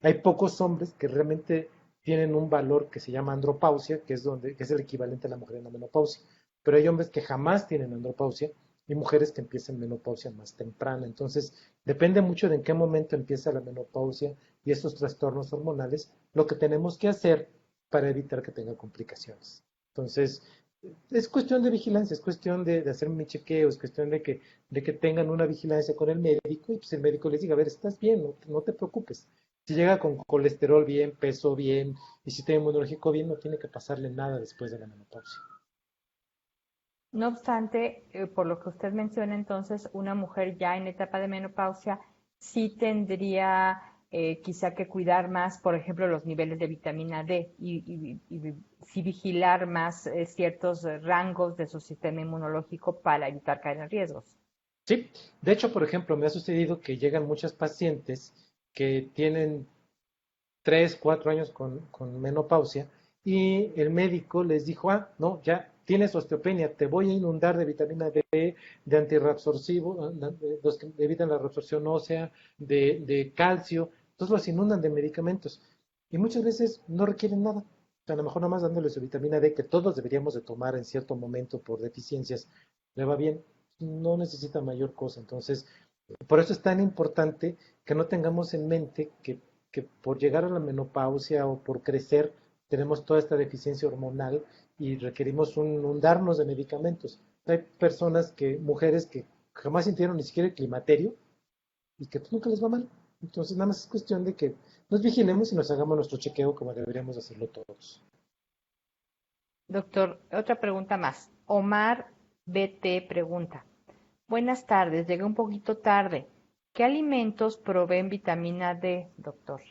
Hay pocos hombres que realmente tienen un valor que se llama andropausia, que es el equivalente a la mujer en la menopausia. Pero hay hombres que jamás tienen andropausia y mujeres que empiezan menopausia más temprana. Entonces, depende mucho de en qué momento empieza la menopausia y esos trastornos hormonales, lo que tenemos que hacer para evitar que tenga complicaciones. Entonces, es cuestión de vigilancia, es cuestión de hacer mi chequeo, es cuestión de que tengan una vigilancia con el médico y pues el médico les diga, a ver, estás bien, no te preocupes. Si llega con colesterol bien, peso bien y sistema inmunológico bien, no tiene que pasarle nada después de la menopausia. No obstante, por lo que usted menciona, entonces, una mujer ya en etapa de menopausia sí tendría quizá que cuidar más, por ejemplo, los niveles de vitamina D y sí vigilar más ciertos rangos de su sistema inmunológico para evitar caer en riesgos. Sí, de hecho, por ejemplo, me ha sucedido que llegan muchas pacientes que tienen 3, 4 años con menopausia y el médico les dijo, no, ya tienes osteopenia, te voy a inundar de vitamina D, de antirreabsorcivo, los que evitan la reabsorción ósea, de calcio, entonces los inundan de medicamentos y muchas veces no requieren nada. O sea, a lo mejor nomás dándole su vitamina D que todos deberíamos de tomar en cierto momento por deficiencias, le va bien, no necesita mayor cosa. Entonces, por eso es tan importante que no tengamos en mente que por llegar a la menopausia o por crecer tenemos toda esta deficiencia hormonal y requerimos un darnos de medicamentos. Hay personas mujeres que jamás sintieron ni siquiera el climaterio y que pues, nunca les va mal. Entonces nada más es cuestión de que nos vigilemos y nos hagamos nuestro chequeo como deberíamos hacerlo todos. Doctor, otra pregunta más. Omar BT pregunta. Buenas tardes, llegué un poquito tarde. ¿Qué alimentos proveen vitamina D, doctor?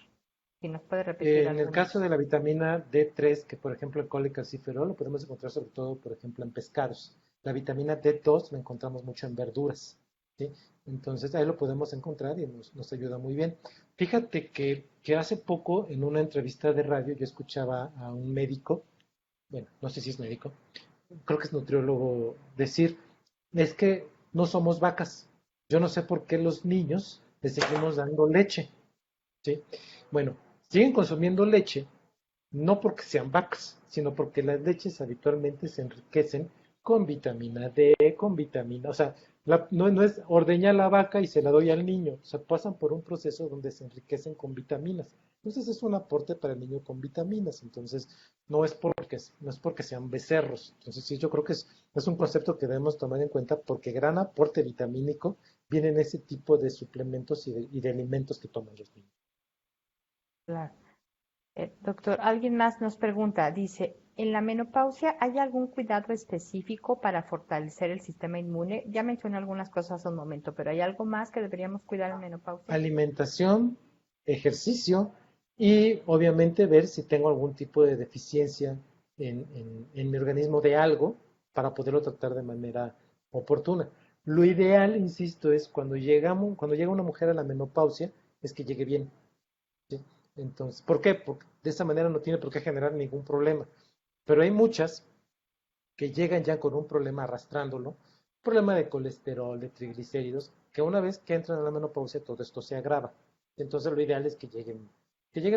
Si nos puede repetir En el caso algunos. de la vitamina D3, que por ejemplo el colecalciferol lo podemos encontrar sobre todo, por ejemplo, en pescados. La vitamina D2 la encontramos mucho en verduras, ¿sí? Entonces ahí lo podemos encontrar y nos ayuda muy bien. Fíjate que hace poco en una entrevista de radio yo escuchaba a un médico, bueno, no sé si es médico, creo que es nutriólogo, decir, es que no somos vacas. Yo no sé por qué los niños les seguimos dando leche, ¿sí? Bueno, siguen consumiendo leche no porque sean vacas, sino porque las leches habitualmente se enriquecen con vitamina D, con vitamina, o sea, no es ordeñar la vaca y se la doy al niño, o sea, pasan por un proceso donde se enriquecen con vitaminas. Entonces es un aporte para el niño con vitaminas, entonces no es porque sean becerros. Entonces sí, yo creo que es un concepto que debemos tomar en cuenta porque gran aporte vitamínico viene en ese tipo de suplementos y de alimentos que toman los niños. Claro. Doctor, alguien más nos pregunta, dice, ¿en la menopausia hay algún cuidado específico para fortalecer el sistema inmune? Ya mencioné algunas cosas hace un momento, pero ¿hay algo más que deberíamos cuidar en menopausia? Alimentación, ejercicio y obviamente ver si tengo algún tipo de deficiencia en mi organismo de algo para poderlo tratar de manera oportuna. Lo ideal, insisto, es cuando llega una mujer a la menopausia, es que llegue bien, ¿sí? Entonces, ¿por qué? Porque de esa manera no tiene por qué generar ningún problema. Pero hay muchas que llegan ya con un problema arrastrándolo, problema de colesterol, de triglicéridos, que una vez que entran a la menopausia todo esto se agrava. Entonces lo ideal es que lleguen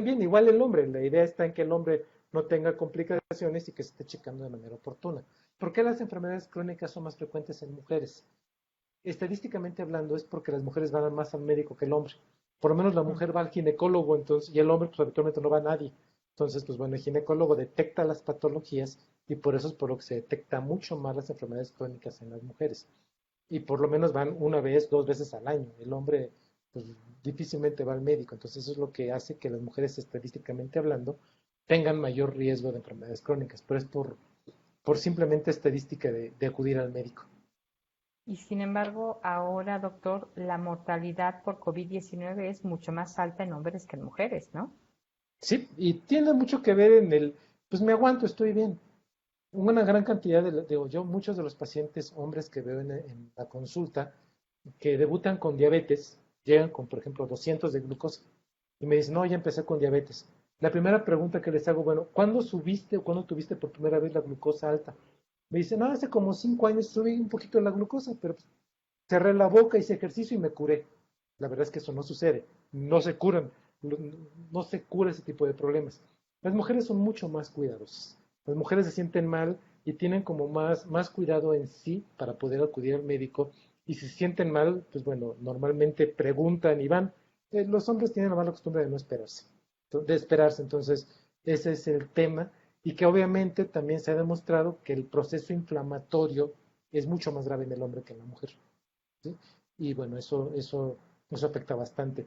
bien. Igual el hombre, la idea está en que el hombre no tenga complicaciones y que se esté checando de manera oportuna. ¿Por qué las enfermedades crónicas son más frecuentes en mujeres? Estadísticamente hablando es porque las mujeres van más al médico que el hombre. Por lo menos la Mm, mujer va al ginecólogo, entonces, y el hombre pues habitualmente no va a nadie. Entonces, pues bueno, el ginecólogo detecta las patologías y por eso es por lo que se detecta mucho más las enfermedades crónicas en las mujeres. Y por lo menos van una vez, 2 veces al año. El hombre, pues difícilmente va al médico. Entonces, eso es lo que hace que las mujeres, estadísticamente hablando, tengan mayor riesgo de enfermedades crónicas. Pero es por simplemente estadística de acudir al médico. Y sin embargo, ahora, doctor, la mortalidad por COVID-19 es mucho más alta en hombres que en mujeres, ¿no? Sí, y tiene mucho que ver pues me aguanto, estoy bien. Una gran cantidad digo yo, muchos de los pacientes hombres que veo en la consulta que debutan con diabetes, llegan con, por ejemplo, 200 de glucosa y me dicen, no, ya empecé con diabetes. La primera pregunta que les hago, bueno, ¿cuándo subiste o cuándo tuviste por primera vez la glucosa alta? Me dicen, no, hace como 5 años subí un poquito la glucosa, pero pues, cerré la boca, hice ejercicio y me curé. La verdad es que eso no sucede, no se curan, no se cura ese tipo de problemas. Las mujeres son mucho más cuidadosas. Las mujeres se sienten mal y tienen como más cuidado en sí para poder acudir al médico. Y si se sienten mal, pues bueno, normalmente preguntan y van. Los hombres tienen la mala costumbre de no esperarse, de esperarse. Entonces, ese es el tema. Y que obviamente también se ha demostrado que el proceso inflamatorio es mucho más grave en el hombre que en la mujer. ¿Sí? Y bueno, eso afecta bastante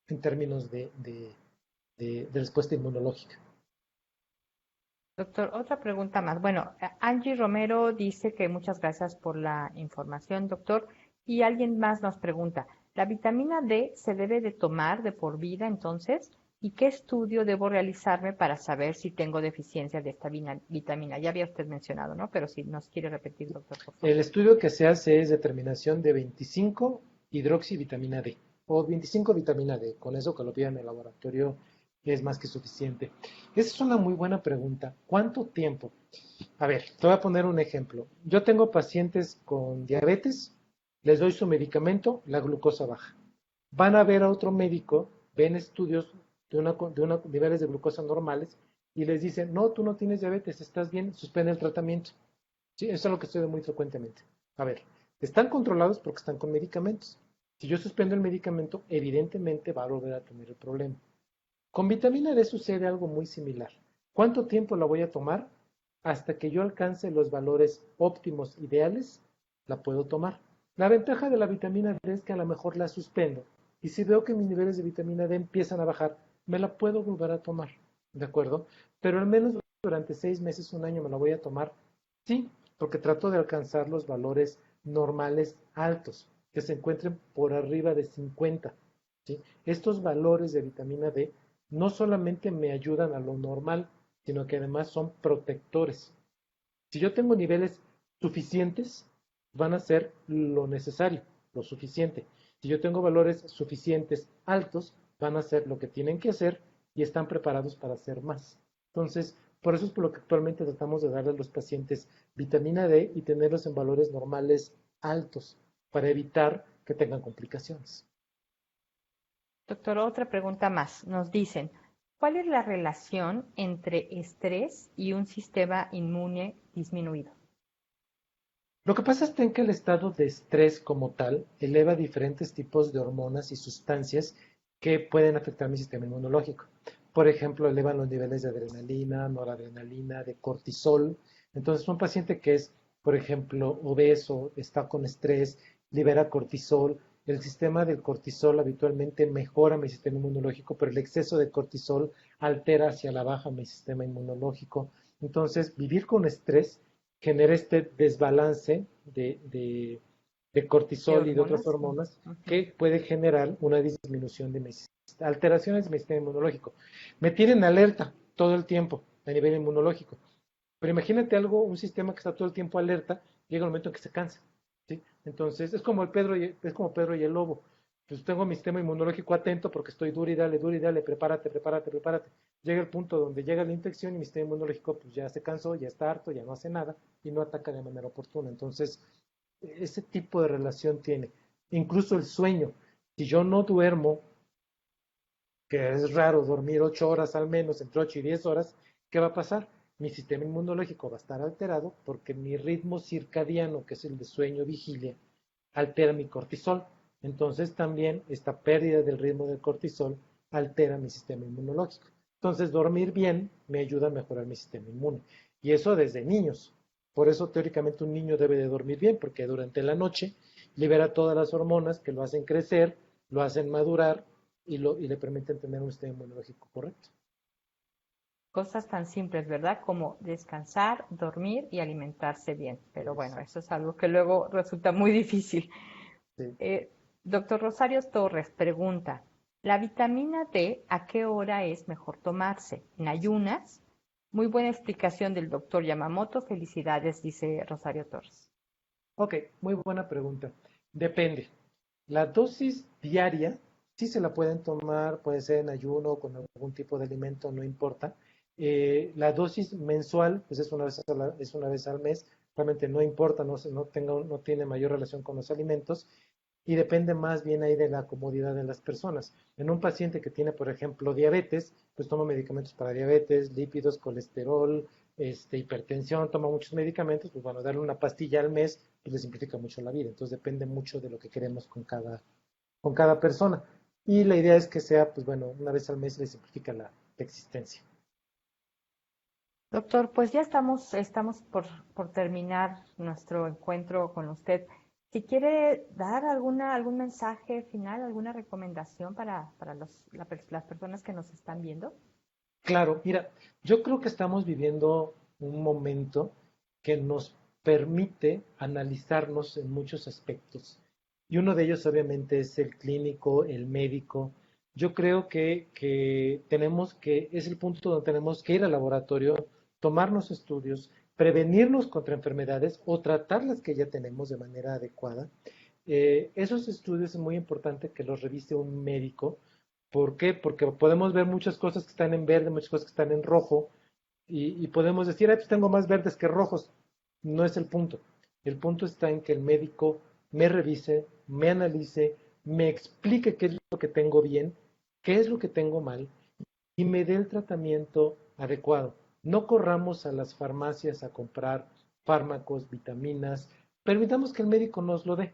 en términos de respuesta inmunológica. Doctor, otra pregunta más. Bueno, Angie Romero dice que muchas gracias por la información, doctor. Y alguien más nos pregunta, ¿la vitamina D se debe de tomar de por vida entonces? ¿Y qué estudio debo realizarme para saber si tengo deficiencia de esta vitamina? Ya había usted mencionado, ¿no? Pero si nos quiere repetir, doctor, por favor. El estudio que se hace es determinación de 25 hidroxivitamina D o 25 vitamina D. Con eso que lo pidan en el laboratorio es más que suficiente. Esa es una muy buena pregunta. ¿Cuánto tiempo? A ver, te voy a poner un ejemplo. Yo tengo pacientes con diabetes, les doy su medicamento, la glucosa baja. Van a ver a otro médico, ven estudios de niveles de glucosa normales y les dicen, no, tú no tienes diabetes, estás bien, suspende el tratamiento. Sí, eso es lo que sucede muy frecuentemente. A ver, están controlados porque están con medicamentos. Si yo suspendo el medicamento, evidentemente va a volver a tener el problema. Con vitamina D sucede algo muy similar. ¿Cuánto tiempo la voy a tomar? Hasta que yo alcance los valores óptimos ideales, la puedo tomar. La ventaja de la vitamina D es que a lo mejor la suspendo. Y si veo que mis niveles de vitamina D empiezan a bajar, me la puedo volver a tomar. ¿De acuerdo? Pero al menos durante 6 meses, un año me la voy a tomar. Sí, porque trato de alcanzar los valores normales altos, que se encuentren por arriba de 50. ¿Sí? Estos valores de vitamina D no solamente me ayudan a lo normal, sino que además son protectores. Si yo tengo niveles suficientes, van a ser lo necesario, lo suficiente. Si yo tengo valores suficientes altos, van a ser lo que tienen que hacer y están preparados para hacer más. Entonces, por eso es por lo que actualmente tratamos de darle a los pacientes vitamina D y tenerlos en valores normales altos para evitar que tengan complicaciones. Doctor, otra pregunta más. Nos dicen, ¿cuál es la relación entre estrés y un sistema inmune disminuido? Lo que pasa es que el estado de estrés como tal eleva diferentes tipos de hormonas y sustancias que pueden afectar mi sistema inmunológico. Por ejemplo, elevan los niveles de adrenalina, noradrenalina, de cortisol. Entonces, un paciente que es, por ejemplo, obeso, está con estrés, libera cortisol. El sistema del cortisol habitualmente mejora mi sistema inmunológico, pero el exceso de cortisol altera hacia la baja mi sistema inmunológico. Entonces, vivir con estrés genera este desbalance de ¿De cortisol y de otras hormonas? hormonas Ujú. que puede generar una disminución de mis alteraciones de mi sistema inmunológico. Me tienen alerta todo el tiempo a nivel inmunológico. Pero imagínate algo, un sistema que está todo el tiempo alerta, llega un momento en que se cansa. ¿Sí? Entonces, es como Pedro y el lobo. Pues tengo mi sistema inmunológico atento porque estoy duro y dale, prepárate, prepárate, prepárate. Llega el punto donde llega la infección y mi sistema inmunológico pues ya se cansó, ya está harto, ya no hace nada y no ataca de manera oportuna. Entonces, ese tipo de relación tiene. Incluso el sueño. Si yo no duermo, que es raro dormir 8 horas al menos, entre 8 y 10 horas, ¿qué va a pasar? Mi sistema inmunológico va a estar alterado porque mi ritmo circadiano, que es el de sueño-vigilia, altera mi cortisol. Entonces también esta pérdida del ritmo del cortisol altera mi sistema inmunológico. Entonces dormir bien me ayuda a mejorar mi sistema inmune. Y eso desde niños. Por eso teóricamente un niño debe de dormir bien, porque durante la noche libera todas las hormonas que lo hacen crecer, lo hacen madurar y le permiten tener un sistema inmunológico correcto. Cosas tan simples, ¿verdad? Como descansar, dormir y alimentarse bien. Pero bueno, Exacto. eso es algo que luego resulta muy difícil. Sí. Doctor Rosario Torres pregunta, ¿la vitamina D a qué hora es mejor tomarse? ¿En ayunas? Muy buena explicación del doctor Yamamoto. Felicidades, dice Rosario Torres. Ok, muy buena pregunta. Depende. La dosis diaria sí se la pueden tomar, puede ser en ayuno o con algún tipo de alimento, no importa. La dosis mensual, pues es una vez al mes, realmente no importa, no tiene mayor relación con los alimentos y depende más bien ahí de la comodidad de las personas. En un paciente que tiene, por ejemplo, diabetes, pues toma medicamentos para diabetes, lípidos, colesterol, hipertensión, toma muchos medicamentos, pues bueno, darle una pastilla al mes, pues le simplifica mucho la vida. Entonces depende mucho de lo que queremos con cada persona. Y la idea es que sea, pues bueno, una vez al mes le simplifica la existencia. Doctor, pues ya estamos por terminar nuestro encuentro con usted. Si quiere dar algún mensaje final, alguna recomendación para las personas que nos están viendo. Claro, mira, yo creo que estamos viviendo un momento que nos permite analizarnos en muchos aspectos. Y uno de ellos obviamente es el clínico, el médico. Yo creo es el punto donde tenemos que ir al laboratorio, tomarnos estudios, prevenirnos contra enfermedades o tratar las que ya tenemos de manera adecuada. Esos estudios es muy importante que los revise un médico. ¿Por qué? Porque podemos ver muchas cosas que están en verde, muchas cosas que están en rojo, y podemos decir, pues tengo más verdes que rojos. No es el punto. El punto está en que el médico me revise, me analice, me explique qué es lo que tengo bien, qué es lo que tengo mal, y me dé el tratamiento adecuado. No corramos a las farmacias a comprar fármacos, vitaminas, permitamos que el médico nos lo dé,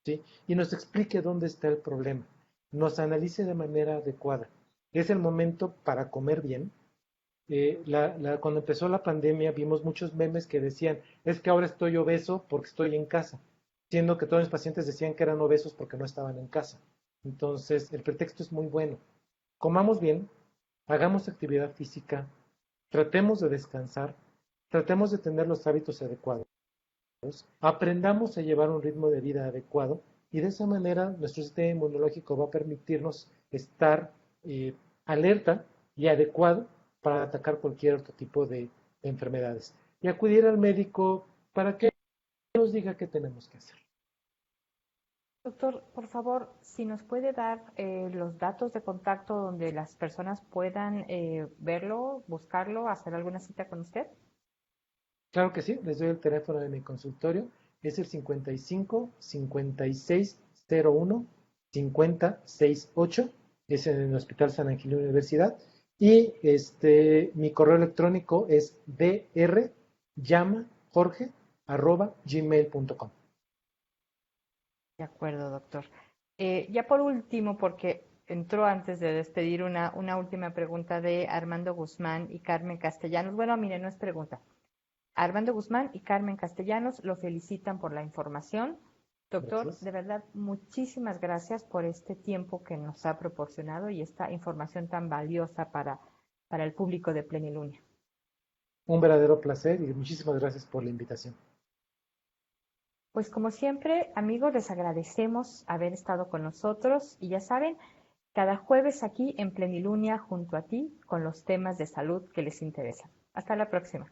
¿sí? Y nos explique dónde está el problema, nos analice de manera adecuada. Es el momento para comer bien. Cuando empezó la pandemia vimos muchos memes que decían, es que ahora estoy obeso porque estoy en casa, siendo que todos los pacientes decían que eran obesos porque no estaban en casa. Entonces, el pretexto es muy bueno. Comamos bien, hagamos actividad física, tratemos de descansar, tratemos de tener los hábitos adecuados, aprendamos a llevar un ritmo de vida adecuado y de esa manera nuestro sistema inmunológico va a permitirnos estar alerta y adecuado para atacar cualquier otro tipo de enfermedades. Y acudir al médico para que nos diga qué tenemos que hacer. Doctor, por favor, si nos puede dar los datos de contacto donde las personas puedan verlo, buscarlo, hacer alguna cita con usted. Claro que sí, les doy el teléfono de mi consultorio, es el 55 56 01 50 68, es en el Hospital San Ángel Universidad, y mi correo electrónico es drllamajorge@gmail.com. De acuerdo, doctor. Ya por último, porque entró antes de despedir una última pregunta de Armando Guzmán y Carmen Castellanos. Bueno, mire, no es pregunta. Armando Guzmán y Carmen Castellanos lo felicitan por la información. Doctor, Gracias. de verdad, muchísimas gracias por este tiempo que nos ha proporcionado y esta información tan valiosa para el público de Plenilunia. Un verdadero placer y muchísimas gracias por la invitación. Pues como siempre, amigos, les agradecemos haber estado con nosotros y ya saben, cada jueves aquí en Plenilunia junto a ti con los temas de salud que les interesan. Hasta la próxima.